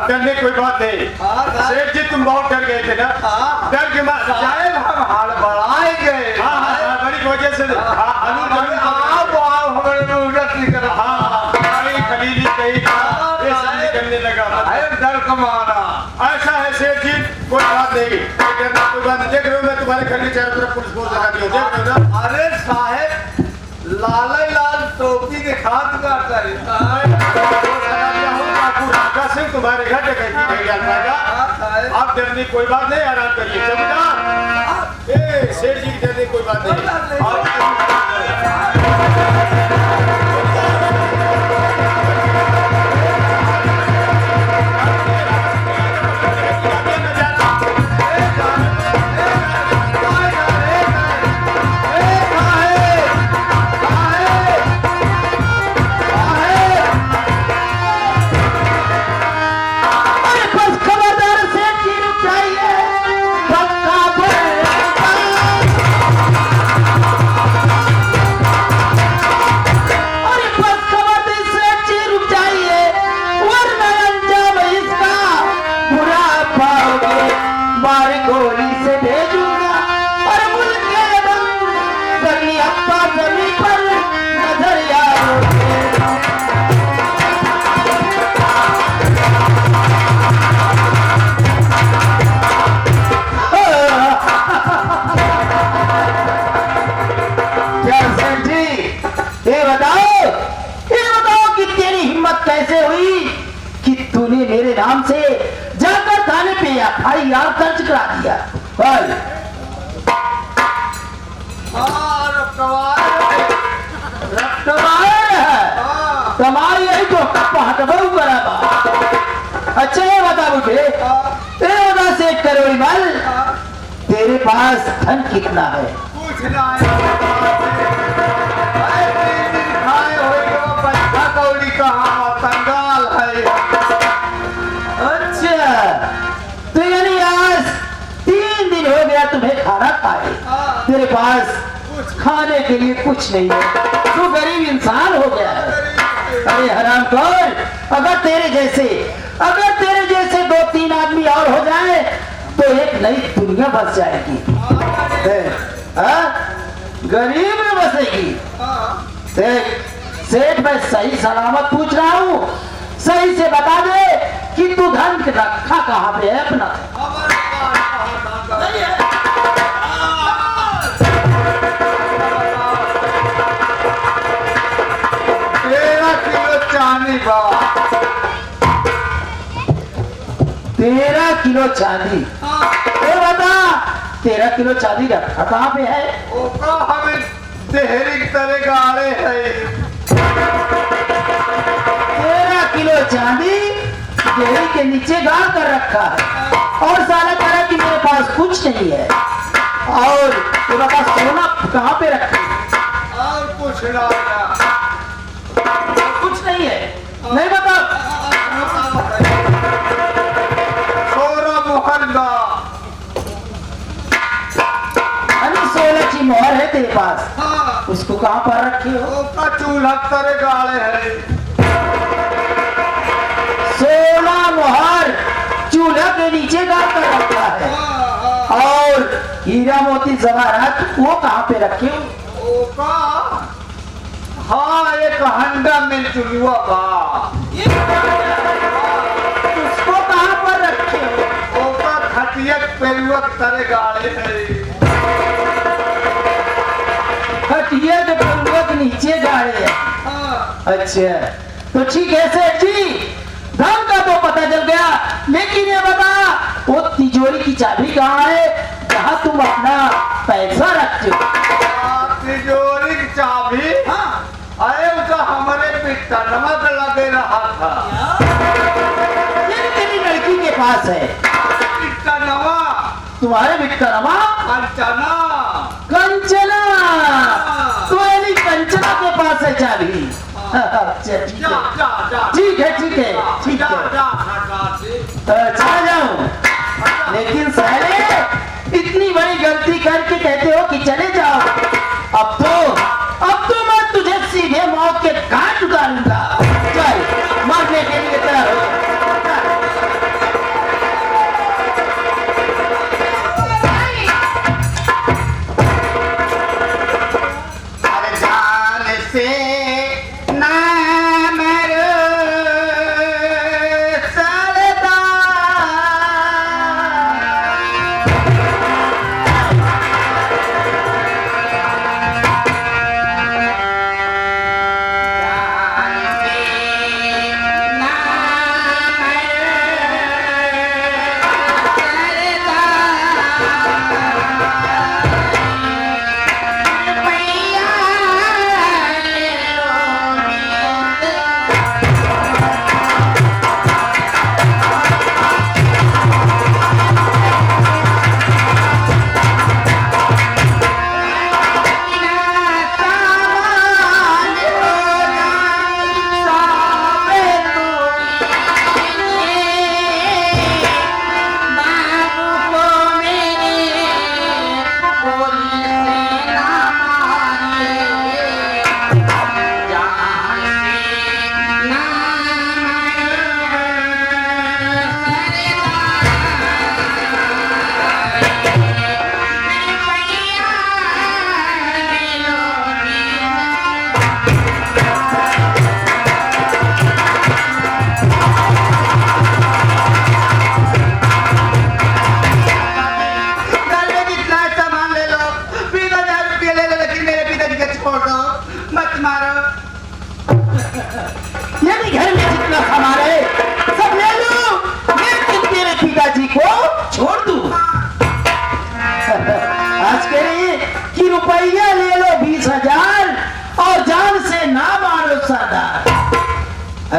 डरने कोई बात नहीं। सेठ जी तुम बहुत डर गए थे ना? डर के साहेब हम हाल बढ़ाए गए। बड़ी वजह से खलीली कही करने लगा। डर कमाना ऐसा है सेठ जी, कोई बात नहीं, कोई बात नहीं। देख रहे हो मैं तुम्हारे घर के चारों तरफ पुलिस फोर्स लगा दी हूँ, देख रहे हो ना? अरे साहेब लाल लाल टोपी के खात का सिंह तुम्हारे घर डकैती कर गया था। आप डरने कोई बात नहीं, आराम करिए। जमींदार सेठ जी की डरने कोई बात नहीं। मेरे नाम से जाकर थाने पे एफआईआर दर्ज करा दिया। तुम्हारी यही तो हटबू करा। अच्छा ये बता मुझे, तेरे बता से करोड़ी माल तेरे पास धन कितना है? पूछना है कौड़ी कहाँ कंगाल है। तो यानी आज 3 दिन हो गया तुम्हें खाना खाए, तेरे पास खाने के लिए कुछ नहीं है, तू गरीब इंसान हो गया है। अरे हरामखोर, अगर तेरे जैसे 2-3 आदमी और हो जाए तो एक नई दुनिया बस जाएगी। गरीब में बसेगी। सेठ मैं सही सलामत पूछ रहा हूँ, सही से बता दे कि तू धन रखा कहाँ पे है अपना? 13 किलो चांदी बा। 13 किलो चांदी? बता 13 किलो चांदी रखा कहाँ पे है? ओका हमें देहरी तरह गाड़े है। 13 किलो चांदी देहरी के नीचे गाड़ कर रखा है और साला कह रहा कि मेरे पास कुछ नहीं है। और तेरे पास सोना कहाँ पे रखे? और कुछ ना कुछ नहीं है, नहीं बता। 16 मुहल्ला 16 की मोहर है तेरे पास, उसको कहाँ पर रखे हो? ओका चूल्हा तरह गाड़े है। 16 मोहर चूल्हा के नीचे गाड़ कर रखा है। और हीरा मोती जवाहरात वो कहाँ पे रखे हो? ओका हाँ एक हंडा में चुलुआ बा। उसको कहाँ पर रखे हो? ओका खटिया पेरुआ तरह गाड़े है। खटिया के पेरुआ के नीचे गाड़े है। अच्छा तो ठीक है सेठ जी, धन का तो पता चल गया, लेकिन ये बता वो तिजोरी की चाबी कहाँ है जहाँ तुम अपना पैसा रखते हो? तिजोरी की चाबी? अरे उसका हमारे पिटनमा पे लगे रहा था। ये तेरी लड़की के पास है? पिटनमा? तुम्हारे बिटनमा? कंचना। कंचना? तो यानी कंचना के पास है चाबी? ठीक है ठीक है ठीक है, चला जाऊं। लेकिन साले इतनी बड़ी गलती करके कहते हो कि चले जाओ, अब तो मैं तुझे सीधे मौत के घाट उतारूंगा। चल मरने के लिए तैयार हो।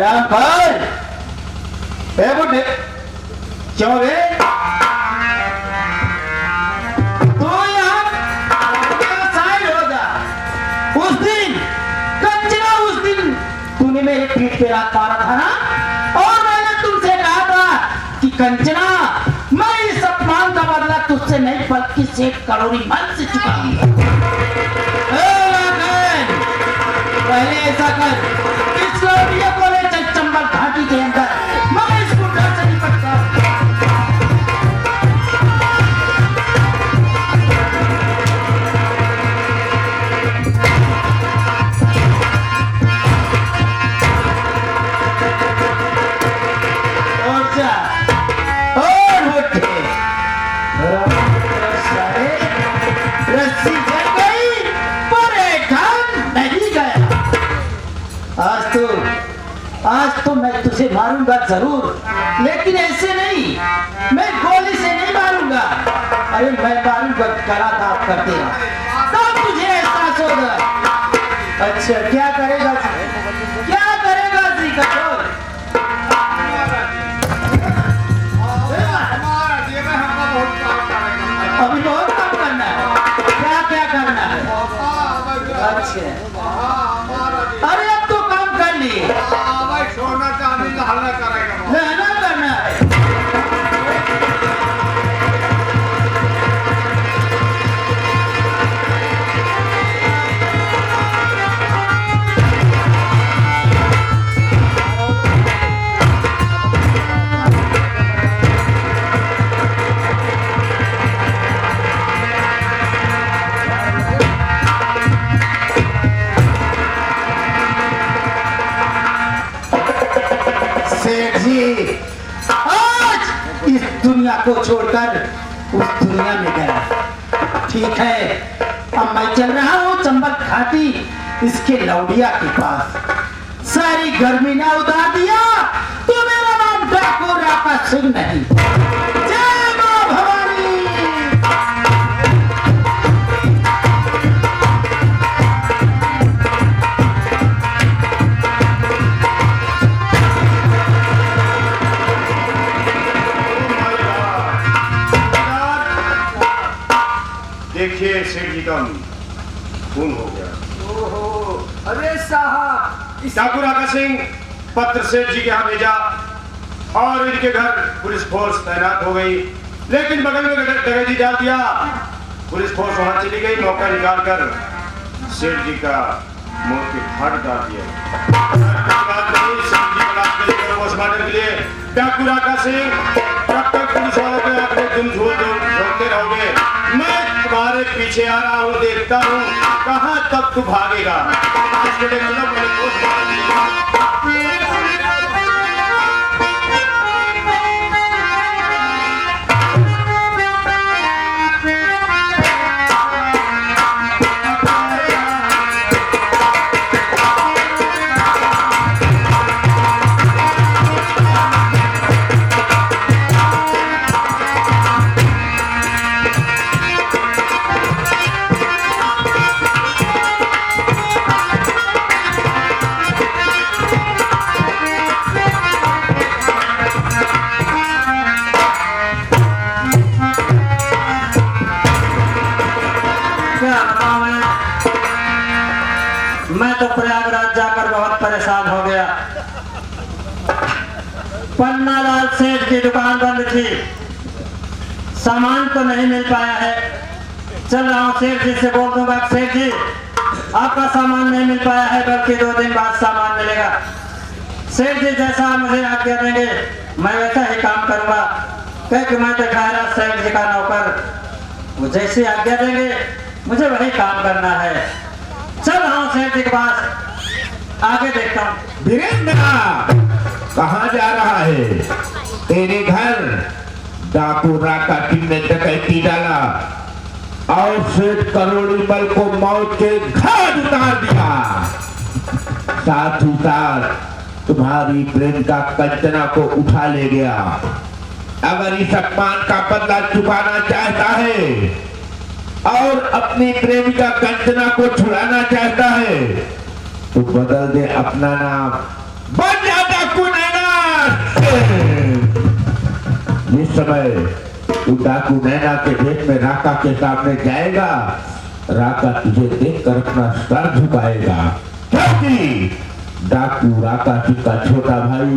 आराम कर। ए बुढ़े क्यों रे तू यहाँ साइड हो जा। उस दिन कंचना, उस दिन तूने मेरे पीठ पे रात मारा था ना, और मैंने तुमसे कहा था कि कंचना मैं इस अपमान का बदला तुझसे नहीं बल्कि सेठ करोड़ी मन से चुकाऊंगा। पहले ऐसा कर, इस लौटिया को ले चल चंबल घाटी के अंदर, मैं इसको डर से निपटता हूं। और जा और उठे, रस्सी जल गई पर ढंग नहीं गया। आज तो मैं तुझे मारूंगा जरूर, लेकिन ऐसे नहीं, मैं गोली से नहीं मारूंगा। अरे मैं मारूंगा गला दाब कर देगा, तब तुझे एहसास होगा। अच्छा क्या करेगा, क्या करेगा जी कठोर? अभी बहुत काम करना है। क्या क्या करना है? अच्छा अरे अब तो काम कर लिए, सोना चांदी लहना करेगा, लहना करना है। सेठ जी आज इस दुनिया को छोड़कर उस दुनिया में गया। ठीक है, अब मैं चल रहा हूँ चंबल घाटी इसके लौडिया के पास। सारी गर्मी ना उतार दिया तो मेरा नाम डाकू राका सिंह नहीं। जय मां भवानी। देखिए सेठ जी का खून हो गया। ओहो, अरे साहब डाकू राका सिंह पत्र सेठ जी के यहाँ भेजा और इनके घर पुलिस फोर्स तैनात हो गई, लेकिन बगल में डकैती डाल दिया। पुलिस फोर्स वहां चली गई, मौका निकालकर सेठ जी का मौत के घाट डाल दिया। के लिए डाकू राका सिंह तब तक पुलिस वालों पे अपने तुम झोंकते रहोगे, मैं तुम्हारे पीछे आ रहा हूँ, देखता हूँ कहाँ तक तू भागेगा। आज के लिए मैं तो प्रयागराज जाकर बहुत परेशान हो गया। पन्नालाल सेठ की दुकान बंद थी, सामान तो नहीं मिल पाया है। चल रहा हूँ सेठ जी से बोल दूंगा, सेठ जी आपका सामान नहीं मिल पाया है, बल्कि 2 दिन बाद सामान मिलेगा। सेठ जी जैसा मुझे आज्ञा देंगे मैं वैसा ही काम करूंगा, क्योंकि मैं तो खैरा सेठ जी का नौकर, वो जैसी आज्ञा देंगे मुझे वही काम करना है। चल रहा हूँ सेठ जी के पास, आगे देखता हूँ। वीरेंद्र कहाँ जा रहा है? तेरे घर डाकू राका सिंह ने डकैती डाला और सेठ करोड़ी मल को मौत के घाट उतार दिया। साथ ही साथ तुम्हारी प्रेमिका कंचना को उठा ले गया। अगर इस अपमान का बदला चुकाना चाहता है और अपनी प्रेमिका कंचना को छुड़ाना चाहता है तो बदल दे अपना नाम, बन जा समय तू डाकू नैना के भेष में राका के सामने जाएगा, राका तुझे देखकर अपना सर झुकाएगा, क्योंकि डाकू राका सिंह का छोटा भाई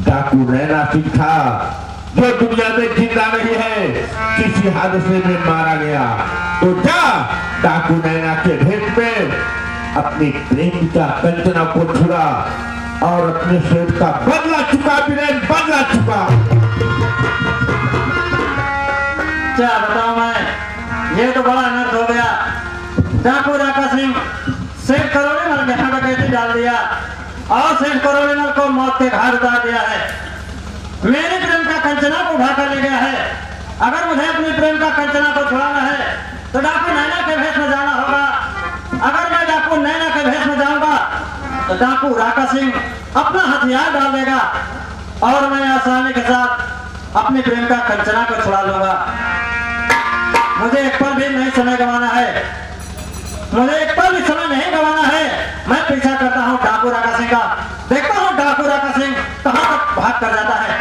डाकू नैना सिंह था, जो दुनिया में जिंदा नहीं है, किसी हादसे में मारा गया। तो जा डाकू नैना के भेष में अपनी प्रेमिका कंचना को छुड़ा और अपने सेठ का बदला चुका, वीरेन बदला चुका। क्या बताऊं मैं, ये तो बड़ा अनर्थ हो गया। डाकू राका सिंह सेठ करोड़ीमल के यहाँ डकैती डाल दिया और सेठ करोड़ीमल को मौत के घाट उतार दिया है। मेरी प्रेम का कंचना को उठा कर ले गया है। अगर मुझे अपनी प्रेम का कंचना को छुड़ाना है तो डाकू नैना के भेष में जाना होगा। अगर मैं डाकू नैना के भेष में जाऊंगा तो डाकू राका सिंह अपना हथियार डाल देगा और मैं आसानी के साथ अपनी प्रेम का कंचना को छुड़ा लूंगा। मुझे एक पल भी नहीं समय गंवाना है, मुझे एक पल भी समय नहीं गंवाना है। मैं पीछा करता हूँ डाकू राका सिंह का, देखता हूँ डाकू राका सिंह कहाँ तक भाग कर जाता है।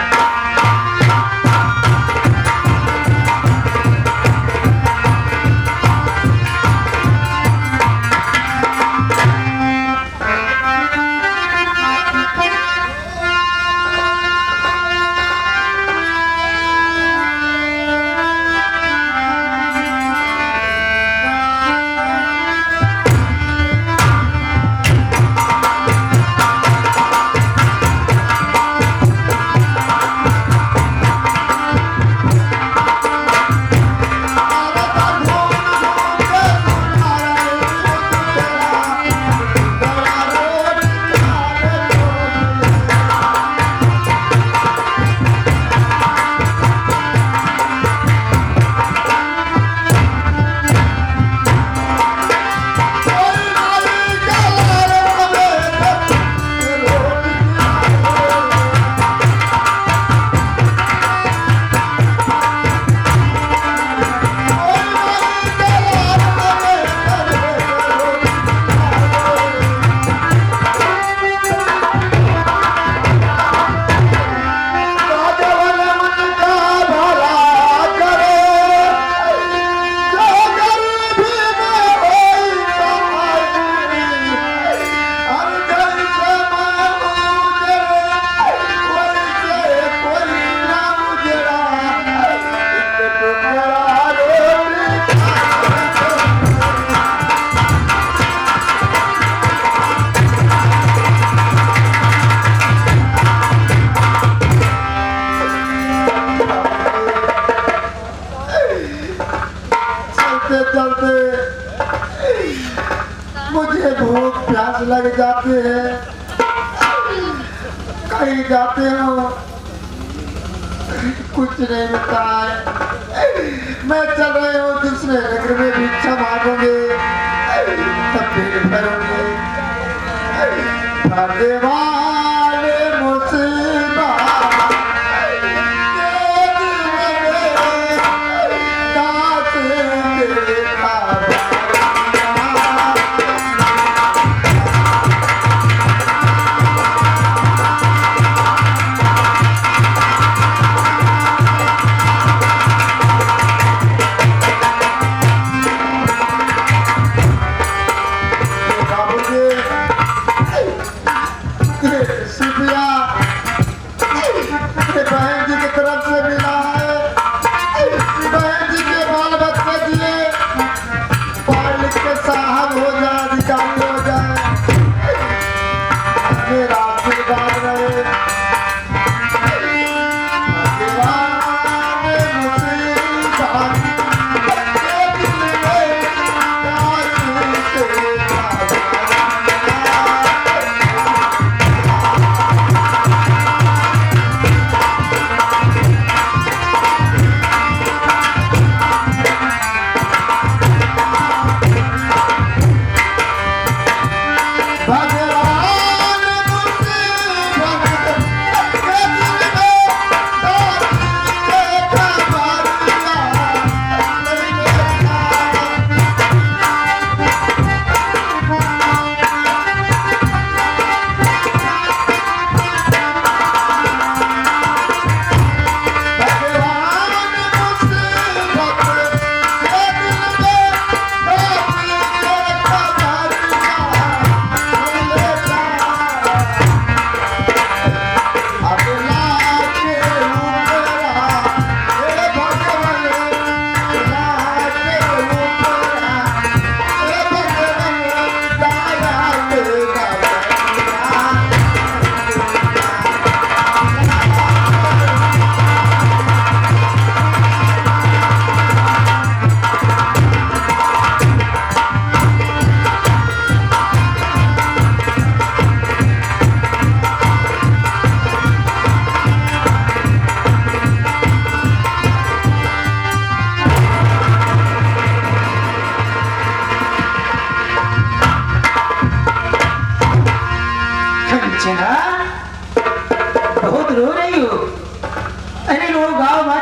मुझे भूख प्यास लग जाती है, कहीं जाते हो कुछ नहीं मिलता है। मैं चल रही हूँ दूसरे नगर में भिक्षा मांगूंगी, तब फिर करूंगी भाग्य वाले मुसीबत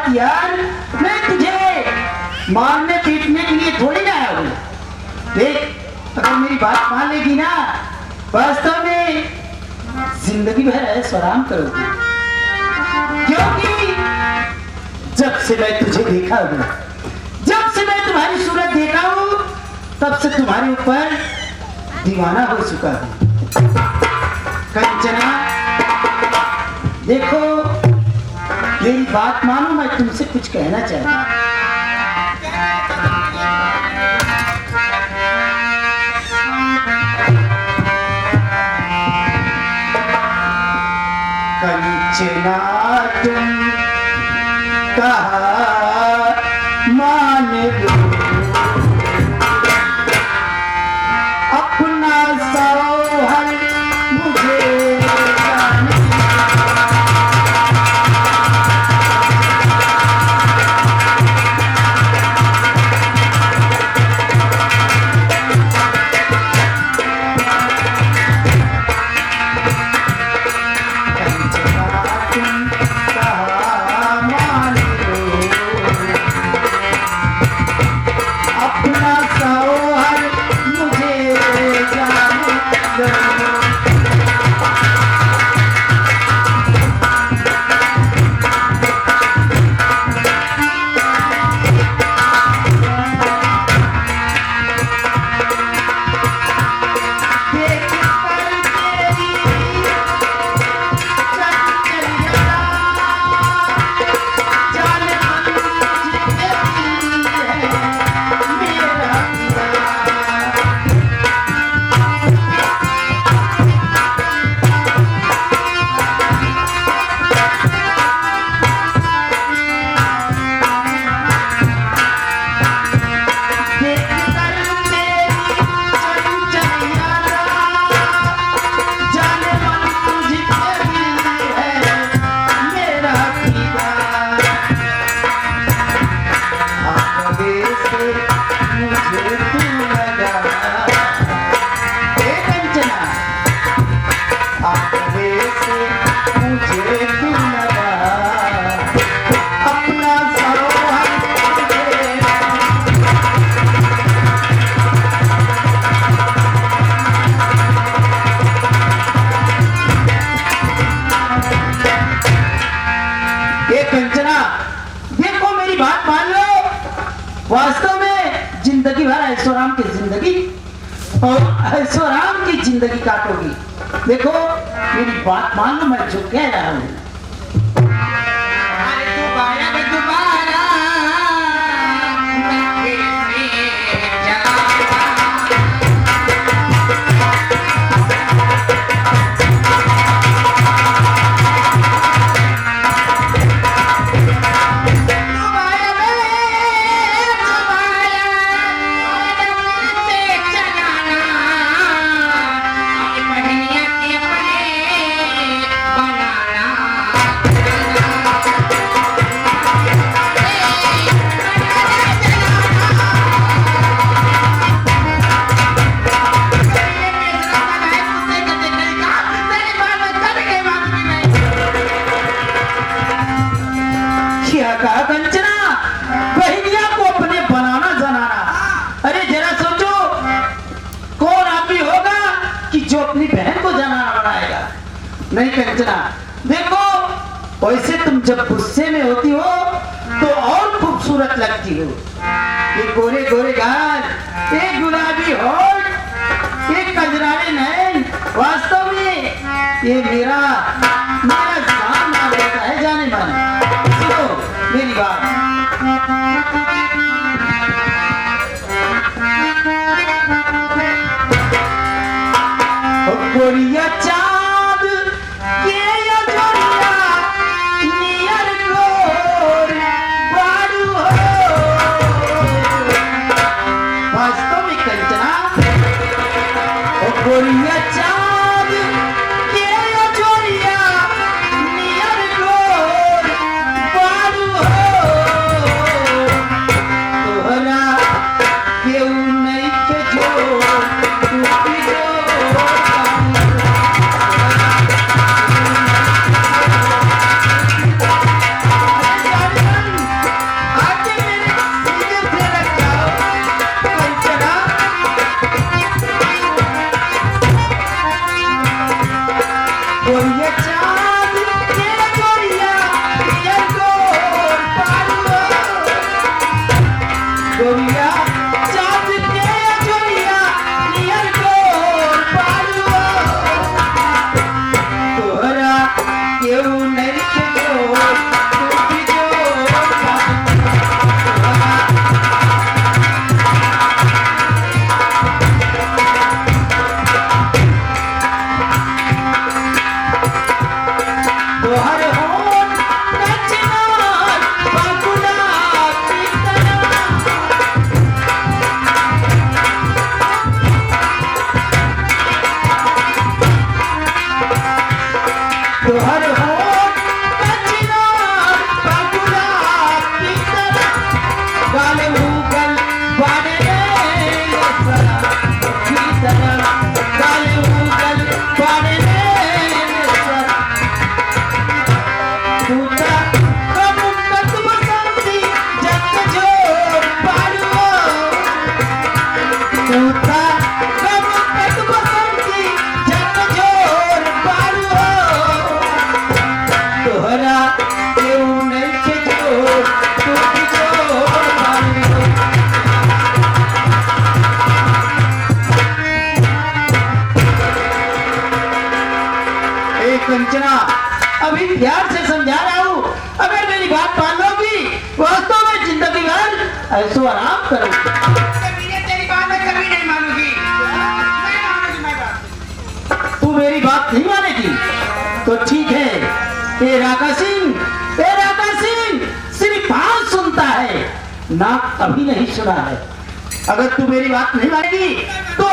बात यार, मैं तुझे मारने पीटने के लिए थोड़ी ना आया हूँ। देख, अगर मेरी बात मान लेगी ना, वास्तव में जिंदगी भर ऐशो आराम करोगी। क्योंकि जब से मैं तुझे देखा हूँ, जब से मैं तुम्हारी सूरत देखा हूँ, तब से तुम्हारे ऊपर दीवाना हो चुका हूँ। कंचना, देखो मेरी बात मानो, मैं तुमसे कुछ कहना चाहता हूँ। कंचना, तुम कहा मान लो, अपना सरोहर मुझे जाने। वास्तव में जिंदगी भर ऐशोराम की जिंदगी और ऐशोराम की जिंदगी काटोगी। देखो मेरी बात मान लो, मैं जो कह रहा हूँ। नहीं कंचना, देखो वैसे तुम जब गुस्से में होती हो तो और खूबसूरत लगती हो। ये गोरे गोरे गाल, ये गुलाबी होठ, ये कजरारे नैन, वास्तव में ये मेरा जान मार देता है, जाने माने। सुनो मेरी बात, गोरिया चाँद के या जोरिया नियर गोर बारू हो। वास्तव में कंचना, गोरिया चाँद के या जोरिया कंचना, अभी प्यार से समझा रहा हूँ, अगर मेरी बात मान लोगी वास्तव में जिंदगी भर ऐसो आराम करोगी। तेरी बात मैं कभी नहीं मानूंगी, नहीं मानूंगी मैं बात। तू मेरी बात नहीं मानेगी तो ठीक है। ये राका सिंह सिर्फ बात सुनता है, नाक कभी नहीं सुना है। अगर तू मेरी बात नहीं मानेगी तो